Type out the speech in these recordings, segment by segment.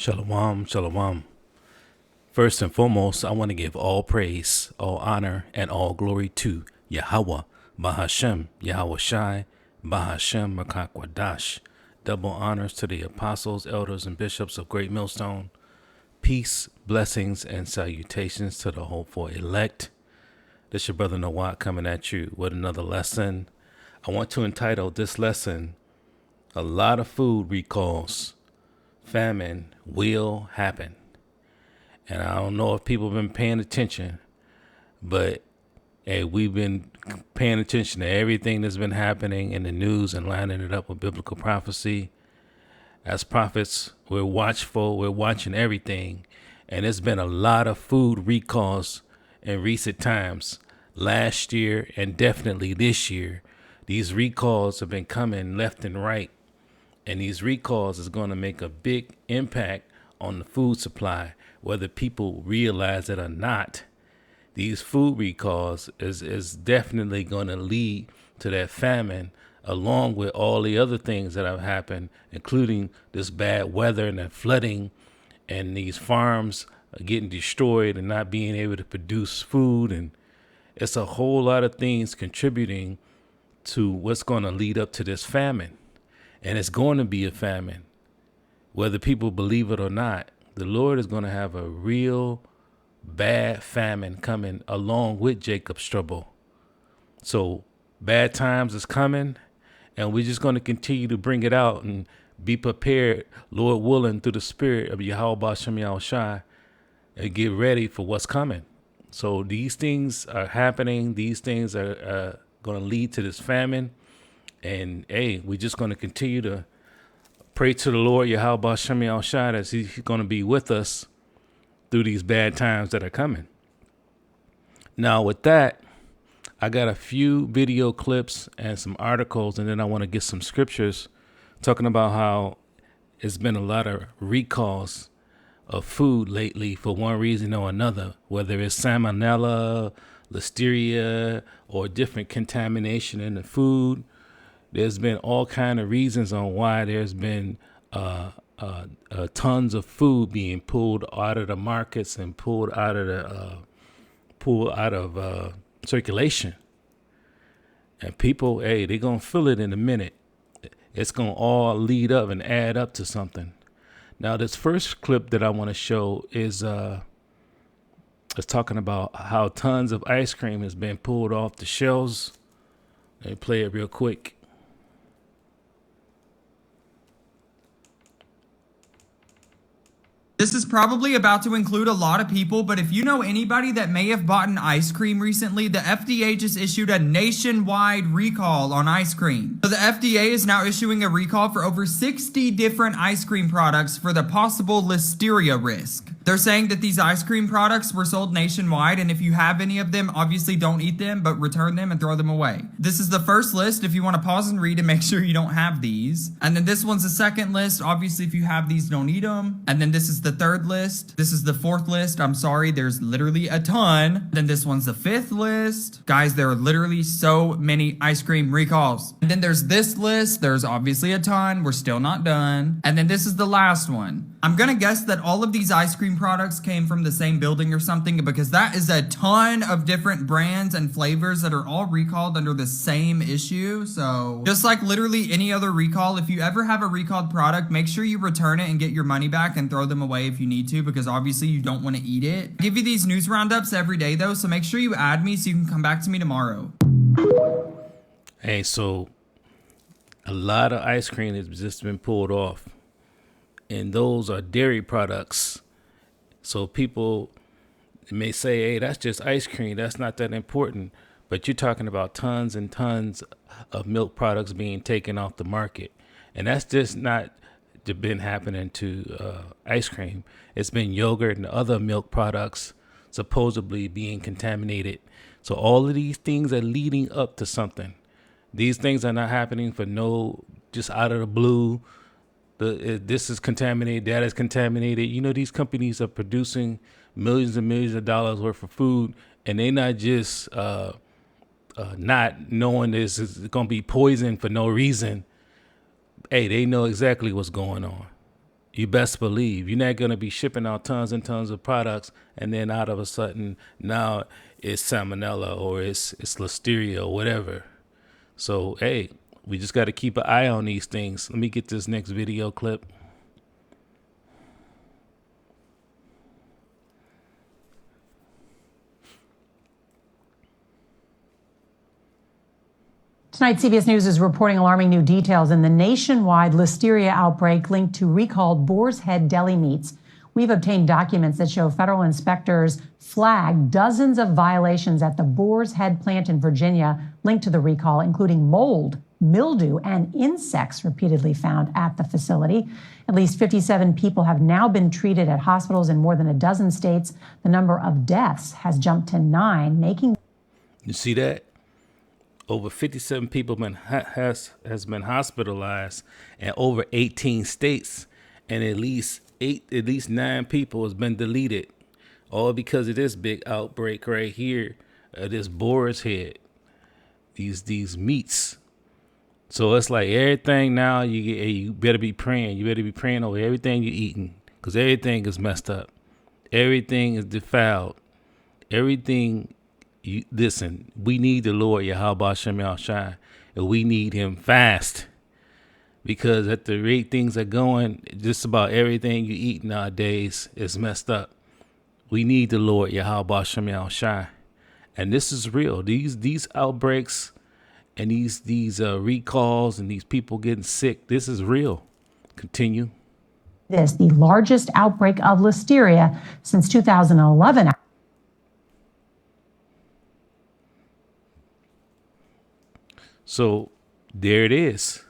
Shalom, shalom. First and foremost, I want to give all praise, all honor, and all glory to Yahweh, Bahashem, Yahweh Shai, Bahashem, Makakwadash. Double honors to the apostles, elders, and bishops of Great Millstone. Peace, blessings, and salutations to the hopeful elect. This your brother Nawat coming at you with another lesson. I want to entitle this lesson, A Lot of Food Recalls. Famine will happen. And I don't know if people have been paying attention, but hey, we've been paying attention to everything that's been happening in the news and lining it up with biblical prophecy. As prophets, we're watchful, we're watching everything. And there's been a lot of food recalls in recent times. Last year and definitely this year, these recalls have been coming left and right. And these recalls is going to make a big impact on the food supply, whether people realize it or not. These food recalls is definitely going to lead to that famine, along with all the other things that have happened, including this bad weather and the flooding and these farms getting destroyed and not being able to produce food. And it's a whole lot of things contributing to what's going to lead up to this famine. And it's going to be a famine, whether people believe it or not. The Lord is going to have a real bad famine coming along with Jacob's trouble. So bad times is coming, and we're just going to continue to bring it out and be prepared, Lord willing, through the spirit of Yahweh Shem Yahushai, and get ready for what's coming. So these things are happening. These things are going to lead to this famine. And hey, we're just going to continue to pray to the Lord, Yahweh Shem Yahushai, that he's going to be with us through these bad times that are coming. Now, with that, I got a few video clips and some articles, and then I want to get some scriptures talking about how it's been a lot of recalls of food lately for one reason or another, whether it's salmonella, listeria, or different contamination in the food. There's been all kind of reasons on why there's been tons of food being pulled out of the markets and pulled out of circulation. And people, hey, they're gonna feel it in a minute. It's gonna all lead up and add up to something. Now, this first clip that I want to show is talking about how tons of ice cream has been pulled off the shelves. Let me play it real quick. This is probably about to include a lot of people, but if you know anybody that may have bought an ice cream recently, the FDA just issued a nationwide recall on ice cream. So the FDA is now issuing a recall for over 60 different ice cream products for the possible listeria risk. They're saying that these ice cream products were sold nationwide, and if you have any of them, obviously don't eat them, but return them and throw them away. This is the first list if you want to pause and read and make sure you don't have these. And then this one's the second list. Obviously, if you have these, don't eat them. And then this is the third list. This is the fourth list. I'm sorry, there's literally a ton. Then this one's the fifth list. Guys, there are literally so many ice cream recalls. And then there's this list. There's obviously a ton. We're still not done. And then this is the last one. I'm gonna guess that all of these ice cream products came from the same building or something, because that is a ton of different brands and flavors that are all recalled under the same issue. So just like literally any other recall, if you ever have a recalled product, make sure you return it and get your money back and throw them away if you need to, because obviously you don't want to eat it. I give you these news roundups every day though, so make sure you add me so you can come back to me tomorrow. Hey, so a lot of ice cream has just been pulled off, and those are dairy products. So people may say, hey, that's just ice cream, that's not that important. But you're talking about tons and tons of milk products being taken off the market. And that's just not been happening to ice cream. It's been yogurt and other milk products supposedly being contaminated. So all of these things are leading up to something. These things are not happening for just out of the blue. This is contaminated, that is contaminated. You know, these companies are producing millions and millions of dollars worth of food, and they're not just not knowing this is going to be poison for no reason. Hey, they know exactly what's going on. You best believe you're not going to be shipping out tons and tons of products, and then out of a sudden now it's salmonella or it's listeria or whatever. So hey, we just got to keep an eye on these things. Let me get this next video clip. Tonight, CBS News is reporting alarming new details in the nationwide listeria outbreak linked to recalled Boar's Head deli meats. We've obtained documents that show federal inspectors flagged dozens of violations at the Boar's Head plant in Virginia linked to the recall, including mold, mildew, and insects repeatedly found at the facility. At least 57 people have now been treated at hospitals in more than a dozen states. The number of deaths has jumped to 9, making... You see that? Over 57 people has been hospitalized in over 18 states, and at least 9 people has been deleted, all because of this big outbreak right here, this Boar's Head, these meats. So it's like everything now you better be praying. You better be praying over everything you're eating, because everything is messed up, everything is defiled, everything. Listen, we need the Lord Yahweh Hashem Yahushai, and we need him fast, because at the rate things are going, just about everything you eat nowadays is messed up. We need the Lord Yahweh Hashem Yahushai, and this is real. These outbreaks and these recalls and these people getting sick, this is real. Continue. This, the largest outbreak of listeria since 2011. So there it is.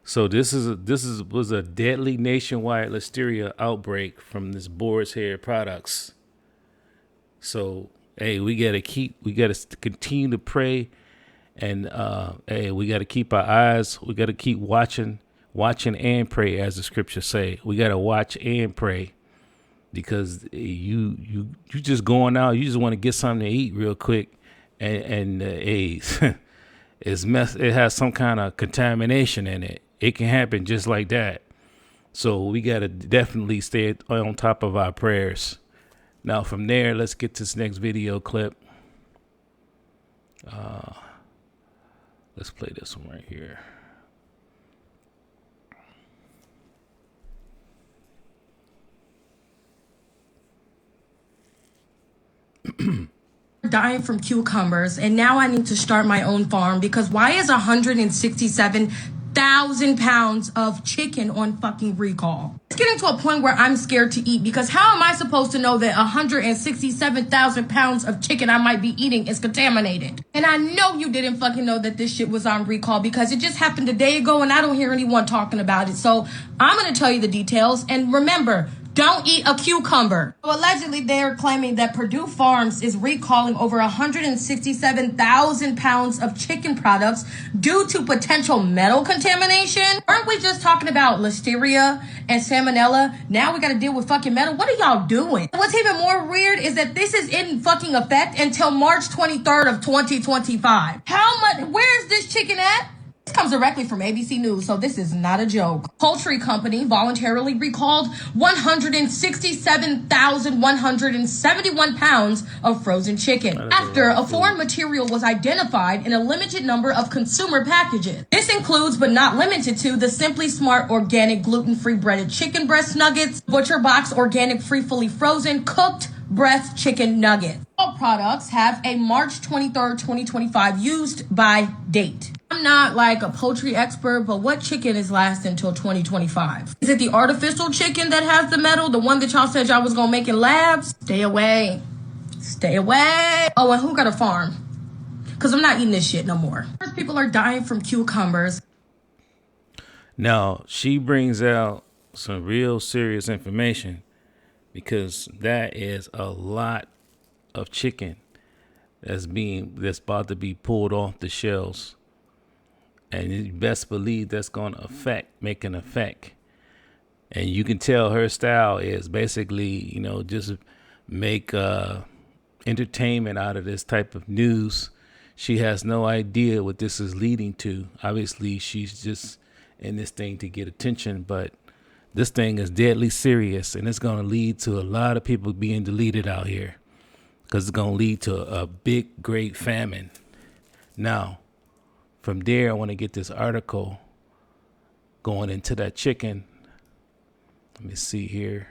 So this was a deadly nationwide listeria outbreak from this Boar's Head products. So hey, we gotta continue to pray, and hey, we gotta keep our eyes. We gotta keep watching and pray, as the scriptures say. We gotta watch and pray, because you just going out. You just want to get something to eat real quick, and hey. It has some kind of contamination in it. It can happen just like that. So we got to definitely stay on top of our prayers. Now from there, let's get to this next video clip. Let's play this one right here. Dying from cucumbers, and now I need to start my own farm, because why is 167,000 pounds of chicken on fucking recall? It's getting to a point where I'm scared to eat, because how am I supposed to know that 167,000 pounds of chicken I might be eating is contaminated? And I know you didn't fucking know that this shit was on recall, because it just happened a day ago and I don't hear anyone talking about it. So I'm going to tell you the details, and remember, don't eat a cucumber. So allegedly, they're claiming that Purdue Farms is recalling over 167,000 pounds of chicken products due to potential metal contamination. Aren't we just talking about listeria and salmonella? Now we got to deal with fucking metal. What are y'all doing? What's even more weird is that this is in fucking effect until March 23rd of 2025. How much? Where is this chicken at? This comes directly from ABC News, so this is not a joke. Poultry company voluntarily recalled 167,171 pounds of frozen chicken after a foreign material was identified in a limited number of consumer packages. This includes, but not limited to, the Simply Smart organic gluten-free breaded chicken breast nuggets, Butcher Box organic free fully frozen cooked breast chicken nuggets. All products have a March 23rd, 2025 used by date. I'm not like a poultry expert, but what chicken is lasting until 2025? Is it the artificial chicken that has the metal? The one that y'all said y'all was gonna make in labs? Stay away. Stay away. Oh, and who got a farm? Because I'm not eating this shit no more. First, people are dying from cucumbers. Now, she brings out some real serious information, because that is a lot of chicken that's about to be pulled off the shelves. And you best believe that's going to make an effect. And you can tell her style is basically, just make entertainment out of this type of news. She has no idea what this is leading to. Obviously, she's just in this thing to get attention, but This thing is deadly serious, and it's going to lead to a lot of people being deleted out here because it's going to lead to a big, great famine. Now, from there, I want to get this article going into that chicken. Let me see here.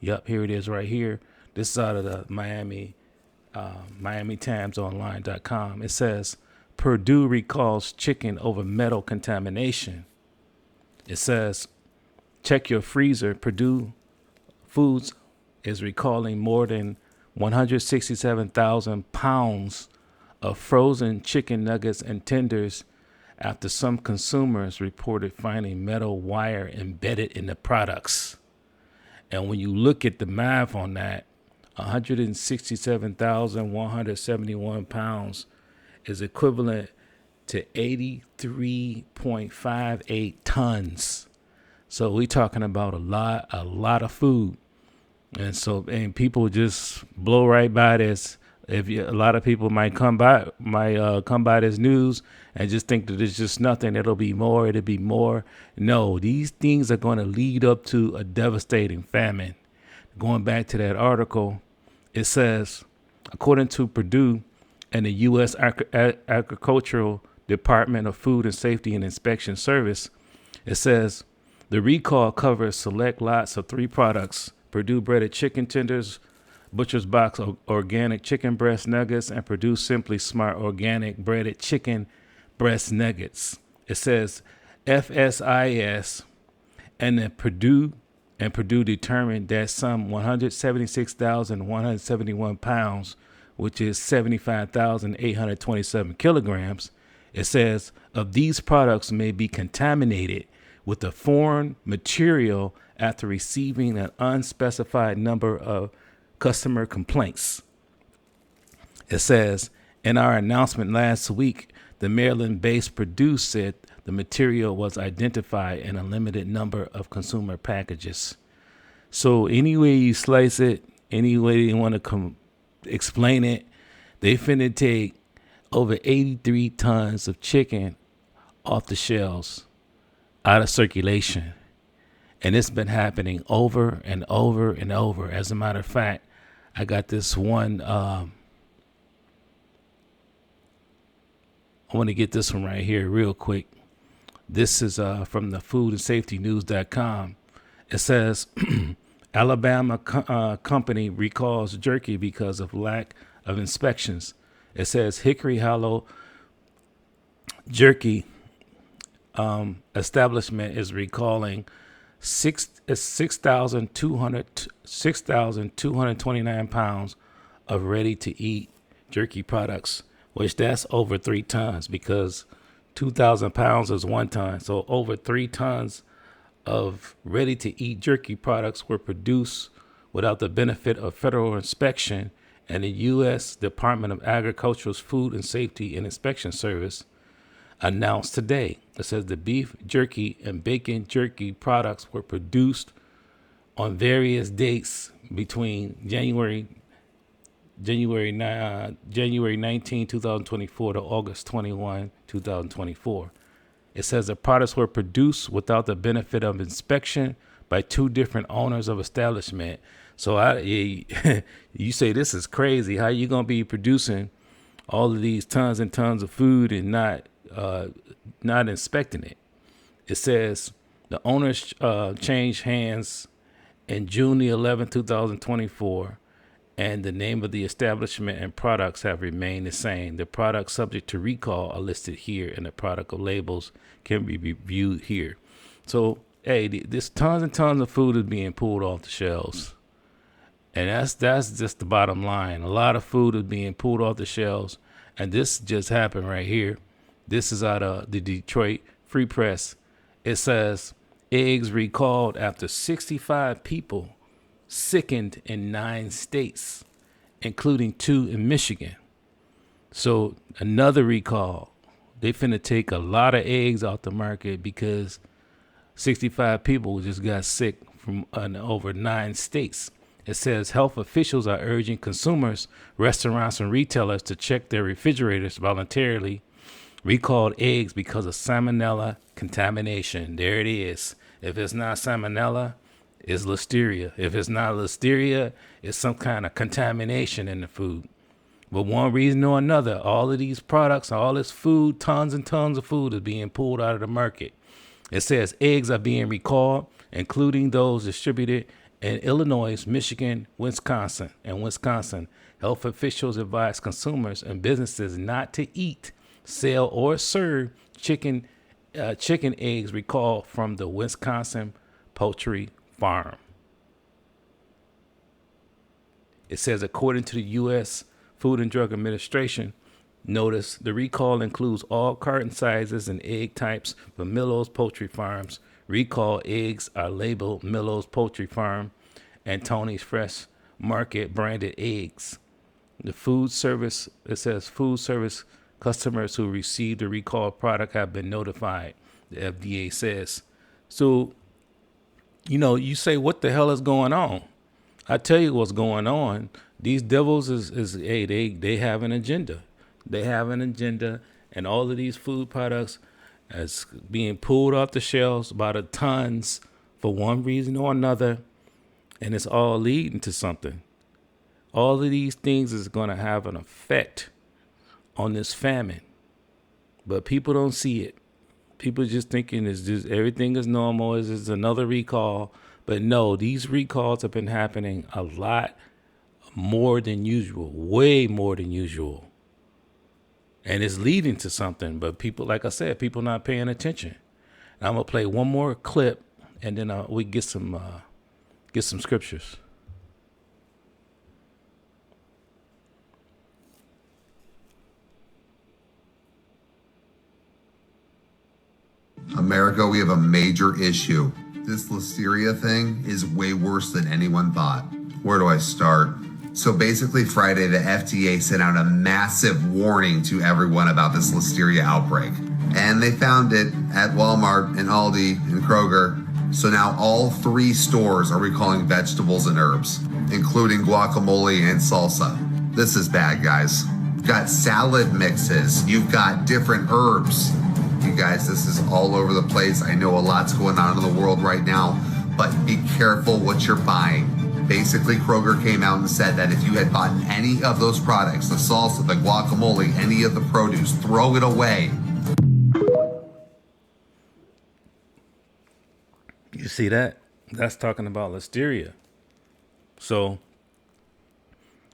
Yep, here it is right here. This is out of the Miami TimesOnline.com. It says, Purdue recalls chicken over metal contamination. It says, check your freezer. Purdue Foods is recalling more than 167,000 pounds of frozen chicken nuggets and tenders after some consumers reported finding metal wire embedded in the products. And when you look at the math on that, 167,171 pounds is equivalent to 83.58 tons. So we're talking about a lot of food. And people just blow right by this. A lot of people might come by this news and just think that it's just nothing. It'll be more. No, these things are going to lead up to a devastating famine. Going back to that article, it says, according to Purdue and the U.S. Agricultural Department of Food and Safety and Inspection Service, it says the recall covers select lots of 3 products: Purdue breaded chicken tenders, Butcher's Box organic chicken breast nuggets, and Purdue Simply Smart organic breaded chicken breast nuggets. It says FSIS and Purdue determined that some 176,171 pounds, which is 75,827 kilograms, it says, of these products may be contaminated with a foreign material after receiving an unspecified number of customer complaints. It says, in our announcement last week, the Maryland-based Purdue said the material was identified in a limited number of consumer packages. So any way you slice it, any way you want to explain it, they finna take over 83 tons of chicken off the shelves, out of circulation. And it's been happening over and over and over. As a matter of fact, I got this one. I want to get this one right here real quick. This is from the foodandsafetynews.com. It says, Alabama company recalls jerky because of lack of inspections. It says Hickory Hollow Jerky establishment is recalling 6,229 pounds of ready-to-eat jerky products, which that's over 3 tons because 2,000 pounds is 1 ton. So over 3 tons of ready-to-eat jerky products were produced without the benefit of federal inspection, and the U.S. Department of Agriculture's Food and Safety and Inspection Service announced today. It says the beef jerky and bacon jerky products were produced on various dates between January 19, 2024 to August 21, 2024. It says the products were produced without the benefit of inspection by 2 different owners of establishment. So you say this is crazy. How you going to be producing all of these tons and tons of food and not inspecting it? It says the owners changed hands in June the 11th, 2024, and the name of the establishment and products have remained the same. The products subject to recall are listed here, and the product labels can be reviewed here. So, hey, this tons and tons of food is being pulled off the shelves. And that's just the bottom line. A lot of food is being pulled off the shelves. And this just happened right here. This is out of the Detroit Free Press. It says eggs recalled after 65 people sickened in 9 states, including 2 in Michigan. So another recall. They finna take a lot of eggs off the market because 65 people just got sick from over 9 states. It says health officials are urging consumers, restaurants, and retailers to check their refrigerators voluntarily. Recalled eggs because of salmonella contamination. There it is. If it's not salmonella, it's listeria. If it's not listeria, it's some kind of contamination in the food. But one reason or another, all of these products, all this food, tons and tons of food is being pulled out of the market. It says eggs are being recalled, including those distributed in Illinois, Michigan, Wisconsin. And Wisconsin, health officials advise consumers and businesses not to eat, sell, or serve chicken eggs recalled from the Wisconsin poultry farm. It says, according to the U.S. Food and Drug Administration, notice the recall includes all carton sizes and egg types from Millows Poultry Farms. Recall eggs are labeled Millows Poultry Farm and Tony's Fresh Market branded eggs. The food service, it says food service customers who received the recalled product have been notified, the FDA says. So, you say, what the hell is going on? I tell you what's going on. These devils they have an agenda. They have an agenda, and all of these food products is being pulled off the shelves by the tons for one reason or another, and it's all leading to something. All of these things is going to have an effect on this famine, but people don't see it. People just thinking it's just everything is normal. It's just another recall, but no, these recalls have been happening a lot more than usual, way more than usual. And it's leading to something, but people, like I said, people not paying attention. And I'm gonna play one more clip, and then we get some scriptures. America, we have a major issue. This listeria thing is way worse than anyone thought. Where do I start? So basically Friday, the FDA sent out a massive warning to everyone about this listeria outbreak. And they found it at Walmart and Aldi and Kroger. So now all 3 stores are recalling vegetables and herbs, including guacamole and salsa. This is bad, guys. You've got salad mixes. You've got different herbs. You guys, this is all over the place. I know a lot's going on in the world right now, but be careful what you're buying. Basically, Kroger came out and said that if you had bought any of those products, the salsa, the guacamole, any of the produce, throw it away. You see that? That's talking about listeria. So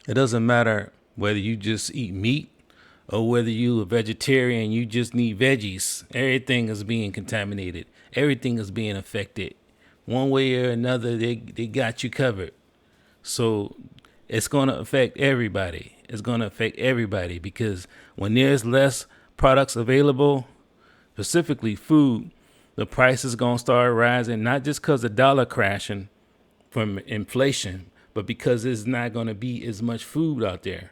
it doesn't matter whether you just eat meat or whether you a vegetarian, you just need veggies. Everything is being contaminated. Everything is being affected. One way or another, they got you covered. So it's going to affect everybody. It's going to affect everybody because when there's less products available, specifically food, the price is going to start rising, not just because the dollar crashing from inflation, but because there's not going to be as much food out there.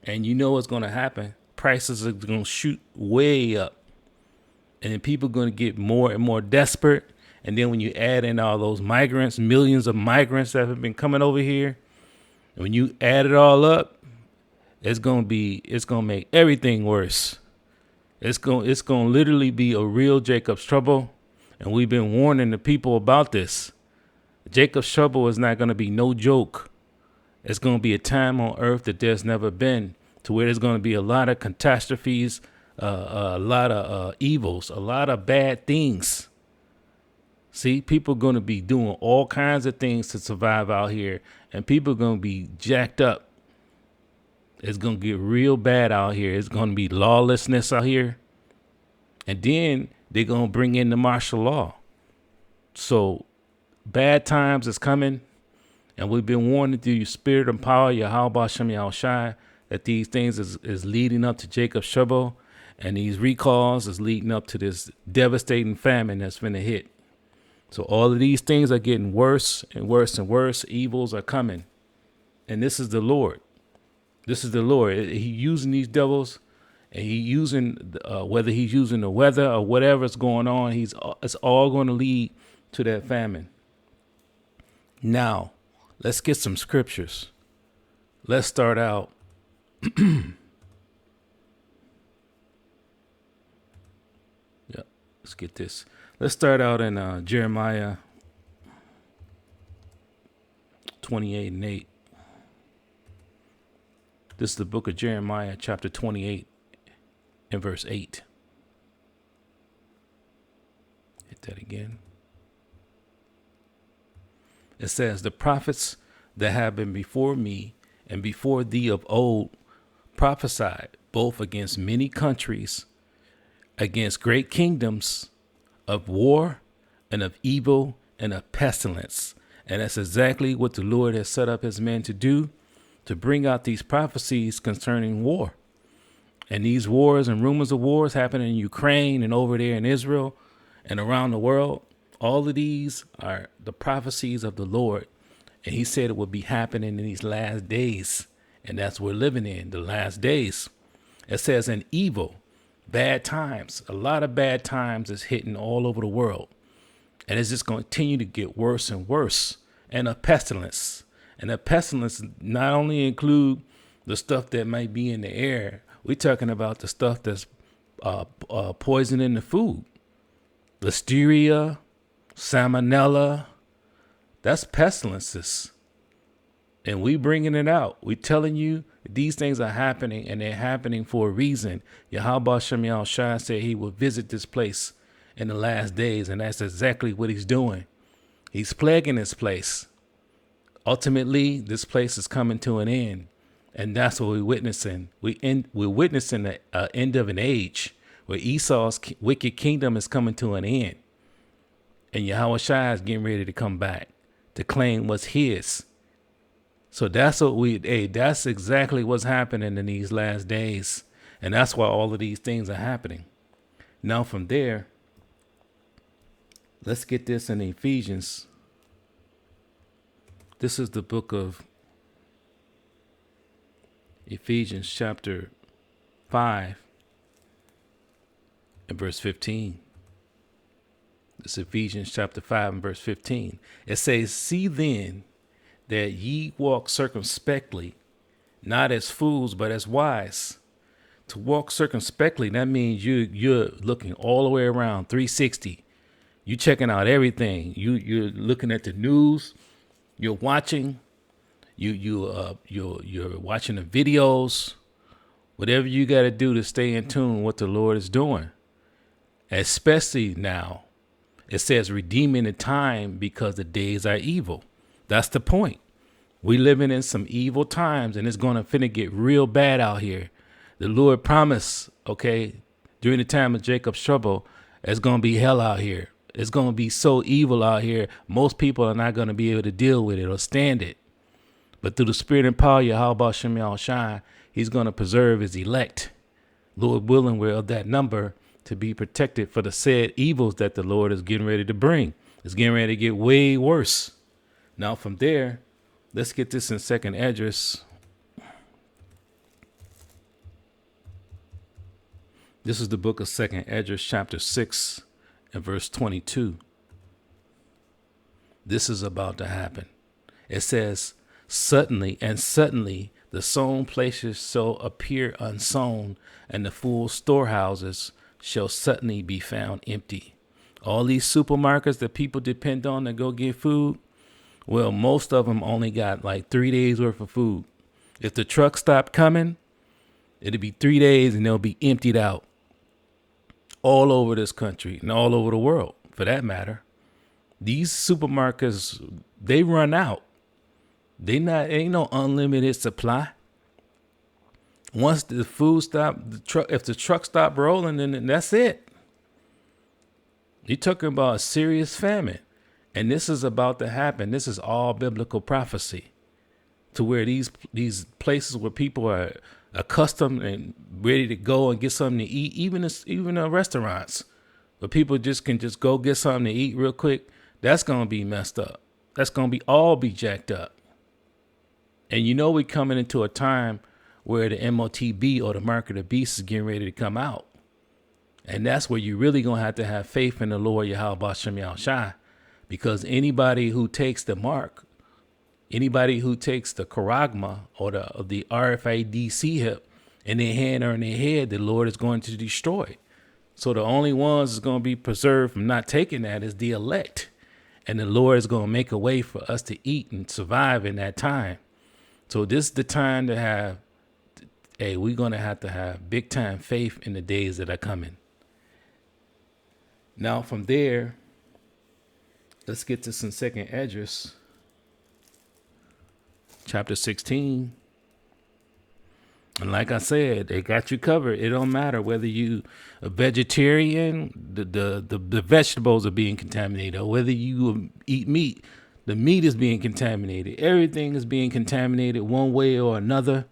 And you know what's going to happen. Prices are going to shoot way up. And then people are going to get more and more desperate. And then when you add in all those migrants, millions of migrants that have been coming over here, and when you add it all up, it's going to make everything worse. It's going to literally be a real Jacob's trouble. And we've been warning the people about this. Jacob's trouble is not going to be no joke. It's going to be a time on earth that there's never been, to where there's going to be a lot of catastrophes, a lot of evils, a lot of bad things. See, people are going to be doing all kinds of things to survive out here, and people are going to be jacked up. It's going to get real bad out here. It's going to be lawlessness out here. And then they're going to bring in the martial law. So bad times is coming. And we've been warning through your spirit and power, Yahweh Shem Yahushai, that these things is leading up to Jacob's trouble. And these recalls is leading up to this devastating famine that's going to hit. So all of these things are getting worse and worse and worse. Evils are coming. And this is the Lord. This is the Lord. He's using these devils, and he's using, whether he's using the weather or whatever's going on, it's all going to lead to that famine. Now, let's get some scriptures. Let's start out. Yeah, let's get this. Let's start out in Jeremiah 28:8. This is the book of Jeremiah, chapter 28 and verse 8. Hit that again. It says, the prophets that have been before me and before thee of old prophesied both against many countries, against great kingdoms, of war and of evil and of pestilence. And that's exactly what the Lord has set up his men to do, to bring out these prophecies concerning war. And these wars and rumors of wars happening in Ukraine and over there in Israel and around the world. All of these are the prophecies of the Lord. And he said it would be happening in these last days. And that's what we're living in, the last days. It says in evil, bad times, a lot of bad times is hitting all over the world. And it's just going to continue to get worse and worse. And a pestilence. And a pestilence not only include the stuff that might be in the air. We're talking about the stuff that's poisoning the food. Listeria, salmonella, that's pestilences. And we bringing it out. We telling you these things are happening, and they're happening for a reason. Yahweh Shem Yahweh Shai said he will visit this place in the last days, and that's exactly what he's doing. He's plaguing this place. Ultimately, this place is coming to an end, and that's what we're witnessing. We're witnessing the end of an age where Esau's wicked kingdom is coming to an end, and Yahweh Shai is getting ready to come back to claim what's his. So that's what that's exactly what's happening in these last days. And that's why all of these things are happening. Now from there, let's get this in Ephesians. This is the book of Ephesians chapter 5 and verse 15. It's Ephesians chapter 5 and verse 15. It says, see then that ye walk circumspectly, not as fools, but as wise. To walk circumspectly, that means you're looking all the way around 360. You checking out everything. You're looking at the news. You're watching. You're watching the videos. Whatever you got to do to stay in tune with what the Lord is doing. Especially now, it says redeeming the time because the days are evil. That's the point. We living in some evil times, and it's going to finna get real bad out here. The Lord promised, okay, during the time of Jacob's trouble, it's going to be hell out here. It's going to be so evil out here. Most people are not going to be able to deal with it or stand it. But through the spirit and power of Yahweh Shem Yahweh Shai, he's going to preserve his elect. Lord willing, we're of that number to be protected for the said evils that the Lord is getting ready to bring. It's getting ready to get way worse. Now from there, let's get this in 2nd Esdras. This is the book of 2nd Esdras, chapter 6 and verse 22. This is about to happen. It says, suddenly the sown places shall appear unsown, and the full storehouses shall suddenly be found empty. All these supermarkets that people depend on to go get food, well, most of them only got like 3 days worth of food. If the truck stopped coming, it'll be 3 days and they'll be emptied out all over this country and all over the world, for that matter. These supermarkets, they run out. Ain't no unlimited supply. Once the food stop, if the truck stop rolling, then that's it. You're talking about a serious famine. And this is about to happen. This is all biblical prophecy, to where these places where people are accustomed and ready to go and get something to eat, even restaurants where people can go get something to eat real quick, that's going to be messed up. That's going to be jacked up. And we're coming into a time where the MOTB, or the mark of the beast, is getting ready to come out. And that's where you're really going to have faith in the Lord Yahweh Shem Yahweh Shai. Because anybody who takes the mark, anybody who takes the charagma or the RFID hip in their hand or in their head, the Lord is going to destroy. So the only ones that's going to be preserved from not taking that is the elect. And the Lord is going to make a way for us to eat and survive in that time. So this is the time to have, hey, we're going to have big time faith in the days that are coming. Now from there, let's get to some second Esdras, chapter 16. And like I said, they got you covered. It don't matter whether you a vegetarian, the vegetables are being contaminated, or whether you eat meat, the meat is being contaminated. Everything is being contaminated one way or another,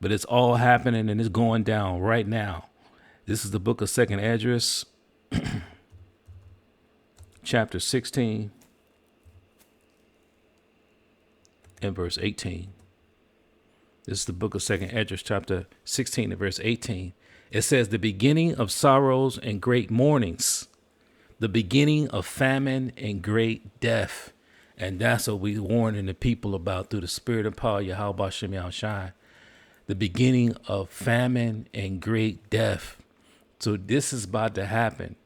but it's all happening and it's going down right now. This is the book of second Esdras, chapter 16 and verse 18. This is the book of second Esdras, chapter 16 and verse 18. It says, the beginning of sorrows and great mournings, the beginning of famine and great death. And that's what we warning the people about through the spirit and power of Yahweh Shem Yahushai. The beginning of famine and great death. So this is about to happen.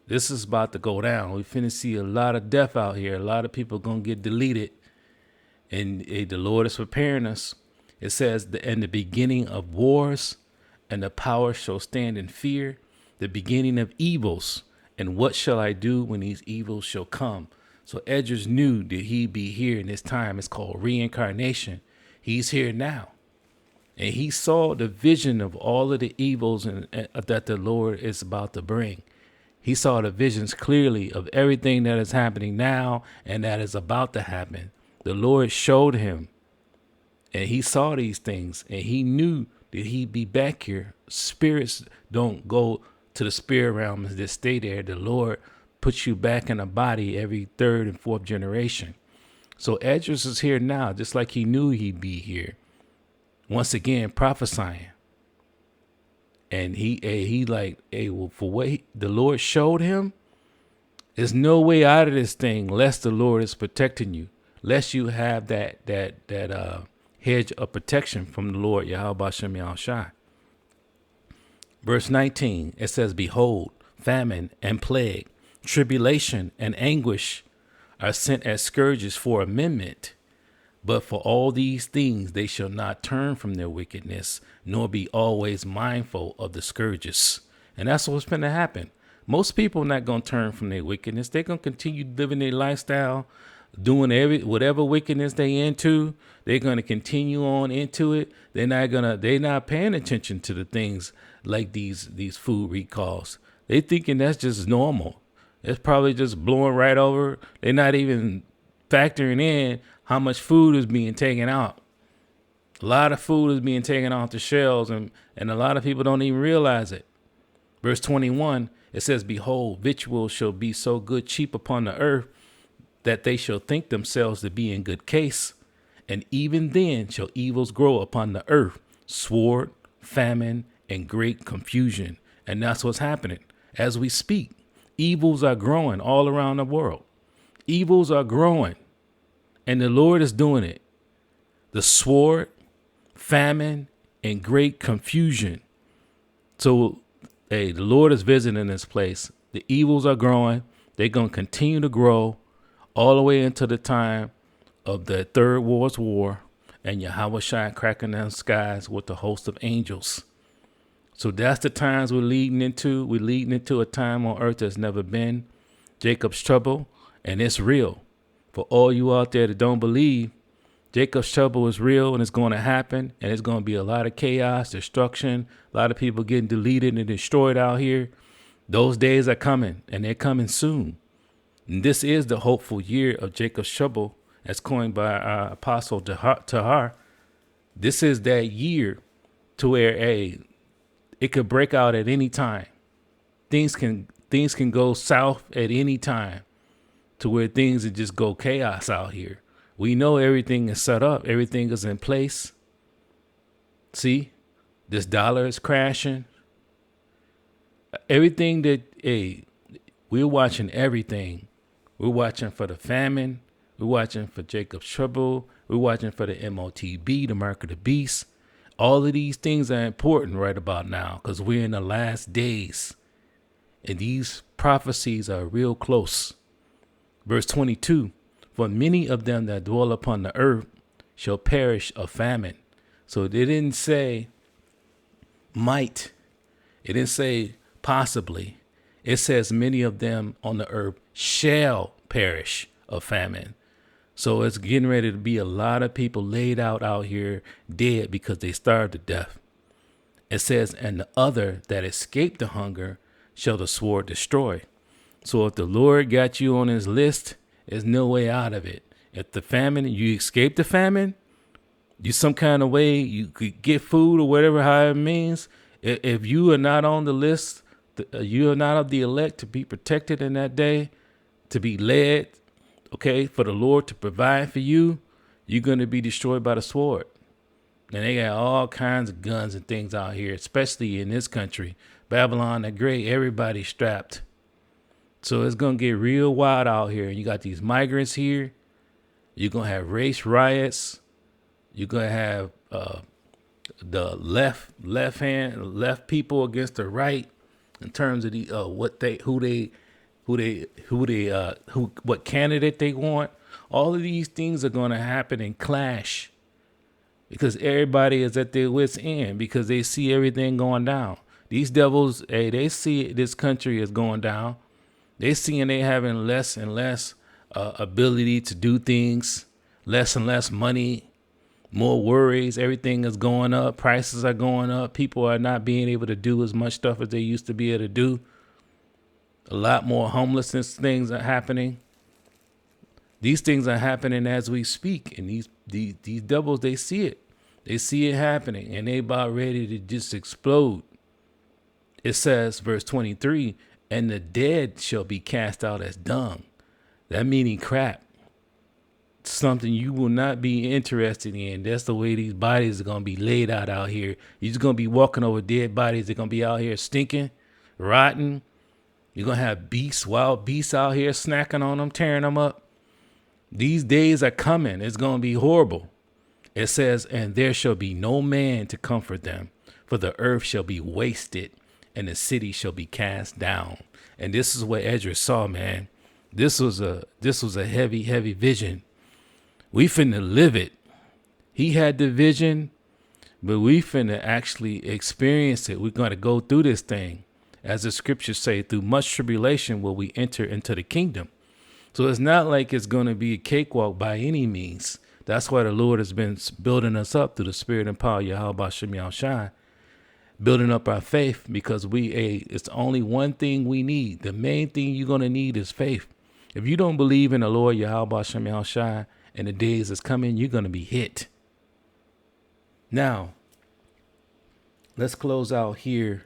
This is about to go down. We finna see a lot of death out here. A lot of people gonna get deleted. And the Lord is preparing us. It says, in the beginning of wars, and the power shall stand in fear, the beginning of evils. And what shall I do when these evils shall come? So Esdras knew that he'd be here in this time. It's called reincarnation. He's here now. And he saw the vision of all of the evils that the Lord is about to bring. He saw the visions clearly of everything that is happening now and that is about to happen. The Lord showed him. And he saw these things, and he knew that he'd be back here. Spirits don't go to the spirit realm and just stay there. The Lord puts you back in a body every third and fourth generation. So Esdras is here now, just like he knew he'd be here. Once again, prophesying. And he like, well, for what the Lord showed him, there's no way out of this thing lest the Lord is protecting you, lest you have that hedge of protection from the Lord, Yahweh Shem Yahushai. Verse 19, it says, behold, famine and plague, tribulation and anguish are sent as scourges for amendment. But for all these things, they shall not turn from their wickedness, nor be always mindful of the scourges. And that's what's going to happen. Most people are not going to turn from their wickedness. They're going to continue living their lifestyle, doing whatever wickedness they into. They're going to continue on into it. They're not paying attention to the things like these food recalls. They thinking that's just normal. It's probably just blowing right over. They're not even factoring in how much food is being taken out. A lot of food is being taken off the shelves, and a lot of people don't even realize it. Verse 21, it says, behold, victuals shall be so good cheap upon the earth, that they shall think themselves to be in good case. And even then shall evils grow upon the earth, sword, famine, and great confusion. And that's what's happening. As we speak, evils are growing all around the world. Evils are growing. And the Lord is doing it. The sword, famine, and great confusion. So, the Lord is visiting this place. The evils are growing. They're going to continue to grow all the way into the time of the third world's war, and Yahweh Shai cracking down skies with the host of angels. So that's the times we're leading into. We're leading into a time on earth that's never been. Jacob's trouble, and it's real. For all you out there that don't believe, Jacob's trouble is real, and it's going to happen, and it's going to be a lot of chaos, destruction, a lot of people getting deleted and destroyed out here. Those days are coming, and they're coming soon. And this is the hopeful year of Jacob's trouble, as coined by our apostle Tahar. This is that year to where it could break out at any time. Things can go south at any time, to where things would just go chaos out here. We know everything is set up. Everything is in place. See, this dollar is crashing. Everything that, we're watching everything. We're watching for the famine. We're watching for Jacob's trouble. We're watching for the MOTB, the mark of the beast. All of these things are important right about now because we're in the last days. And these prophecies are real close. Verse 22, for many of them that dwell upon the earth shall perish of famine. So they didn't say might. It didn't say possibly. It says many of them on the earth shall perish of famine. So it's getting ready to be a lot of people laid out here dead because they starved to death. It says, and the other that escaped the hunger shall the sword destroy. So if the Lord got you on his list, there's no way out of it. If the famine, you escape the famine, you some kind of way you could get food or whatever, how it means. If you are not on the list, you are not of the elect to be protected in that day, to be led, okay, for the Lord to provide for you, you're going to be destroyed by the sword. And they got all kinds of guns and things out here, especially in this country. Babylon the Great, everybody's strapped. So it's going to get real wild out here. You got these migrants here. You're going to have race riots. You're going to have the left people against the right in terms of the what candidate they want. All of these things are going to happen and clash because everybody is at their wits' end because they see everything going down. These devils, hey, they see this country is going down. They seeing they having less and less ability to do things, less and less money, more worries. Everything is going up. Prices are going up. People are not being able to do as much stuff as they used to be able to do. A lot more homelessness things are happening. These things are happening as we speak. And these devils, they see it. They see it happening and they about ready to just explode. It says, verse 23, and the dead shall be cast out as dung. That meaning crap. Something you will not be interested in. That's the way these bodies are going to be laid out here. You're just going to be walking over dead bodies. They're going to be out here stinking, rotten. You're going to have beasts, wild beasts out here snacking on them, tearing them up. These days are coming. It's going to be horrible. It says, and there shall be no man to comfort them, for the earth shall be wasted and the city shall be cast down. And this is what Esdras saw, man. This was a heavy, heavy vision. We finna live it. He had the vision, but we finna actually experience it. We're going to go through this thing. As the scriptures say, through much tribulation will we enter into the kingdom. So it's not like it's going to be a cakewalk by any means. That's why the Lord has been building us up through the spirit and power of Yahweh Bashem Yahushai, building up our faith because it's only one thing we need. The main thing you're going to need is faith. If you don't believe in the Lord Yahweh Bashem Yahushai and the days that's coming, you're going to be hit. Now, let's close out here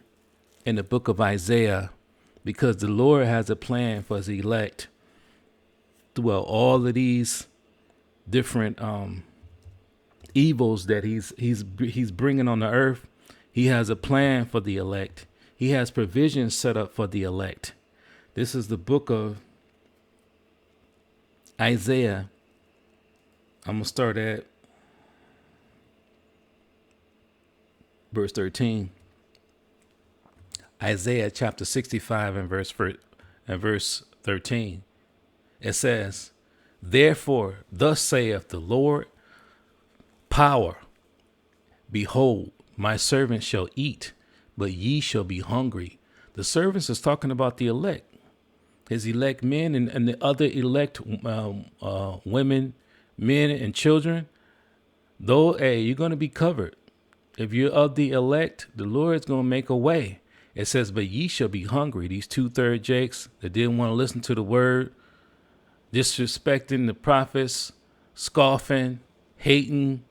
in the book of Isaiah because the Lord has a plan for his elect throughout all of these different evils that he's bringing on the earth. He has a plan for the elect. He has provisions set up for the elect. This is the book of Isaiah. I'm going to start at verse 13. Isaiah chapter 65 and verse 13. It says, therefore, thus saith the Lord, power, behold, my servants shall eat, but ye shall be hungry. The servants is talking about the elect, his elect men and the other elect women, men and children. Though, hey, you're going to be covered. If you're of the elect, the Lord's going to make a way. It says, but ye shall be hungry. These 2/3 Jakes that didn't want to listen to the word, disrespecting the prophets, scoffing, hating,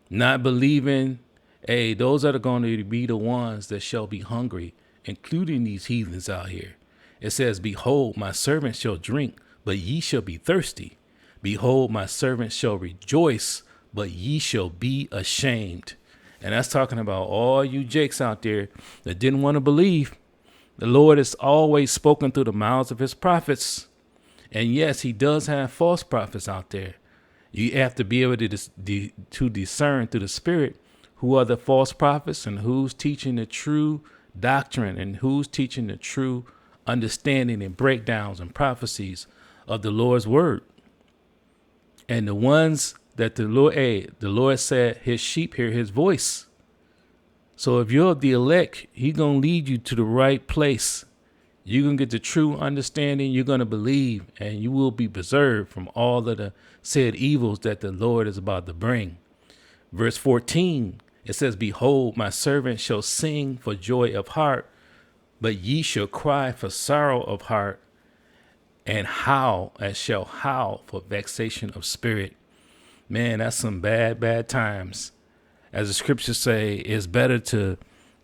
not believing. Hey, those are going to be the ones that shall be hungry, including these heathens out here. It says, behold, my servants shall drink, but ye shall be thirsty. Behold, my servants shall rejoice, but ye shall be ashamed. And that's talking about all you jakes out there that didn't want to believe. The Lord has always spoken through the mouths of his prophets. And yes, he does have false prophets out there. You have to be able to discern through the spirit who are the false prophets and who's teaching the true doctrine and who's teaching the true understanding and breakdowns and prophecies of the Lord's word. And the ones that the Lord said his sheep hear his voice. So if you're of the elect, he's going to lead you to the right place. You're going to get the true understanding. You're going to believe, and you will be preserved from all of the said evils that the Lord is about to bring. Verse 14, it says, behold, my servant shall sing for joy of heart, but ye shall cry for sorrow of heart, and shall howl for vexation of spirit. Man, that's some bad times. As the scriptures say, it's better to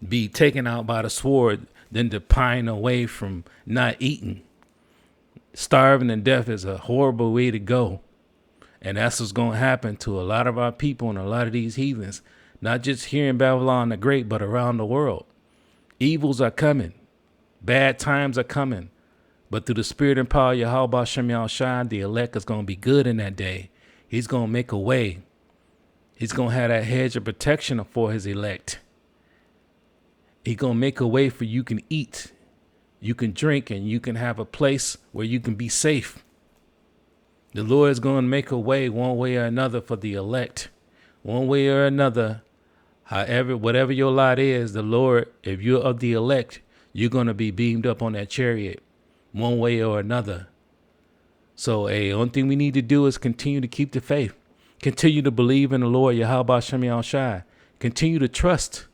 be taken out by the sword than to pine away from not eating. Starving to death is a horrible way to go. And that's what's going to happen to a lot of our people and a lot of these heathens, not just here in Babylon the Great, but around the world. Evils are coming. Bad times are coming. But through the spirit and power of Yahweh Shem Yahushua, the elect is going to be good in that day. He's going to make a way. He's going to have that hedge of protection for his elect. He's going to make a way for you can eat, you can drink, and you can have a place where you can be safe. The Lord is going to make a way one way or another for the elect. One way or another, however, whatever your lot is, the Lord, if you're of the elect, you're going to be beamed up on that chariot one way or another. So, only thing we need to do is continue to keep the faith. Continue to believe in the Lord, Yahweh Shem Yahushua. Continue to trust.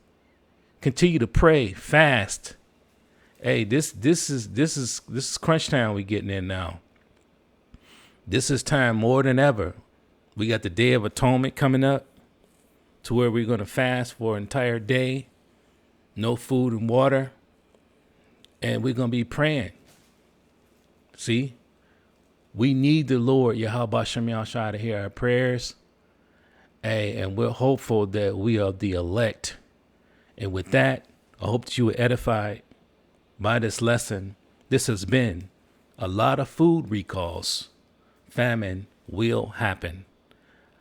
Continue to pray, fast. This is crunch time we getting in now. This is time more than ever. We got the Day of Atonement coming up, to where we're going to fast for an entire day, no food and water, and we're going to be praying. See, we need the Lord, Yahweh Shem Yahushua, to hear our prayers, and we're hopeful that we are the elect. And with that, I hope that you were edified by this lesson. This has been a lot of food recalls. Famine will happen.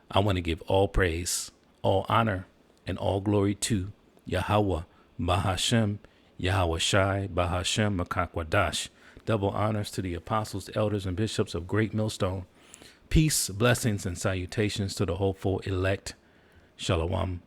I want to give all praise, all honor, and all glory to Yahweh, Bahashem, Yahweh Shai, Bahashem, Makakwadash. Double honors to the apostles, elders, and bishops of Great Millstone. Peace, blessings, and salutations to the hopeful elect. Shalom.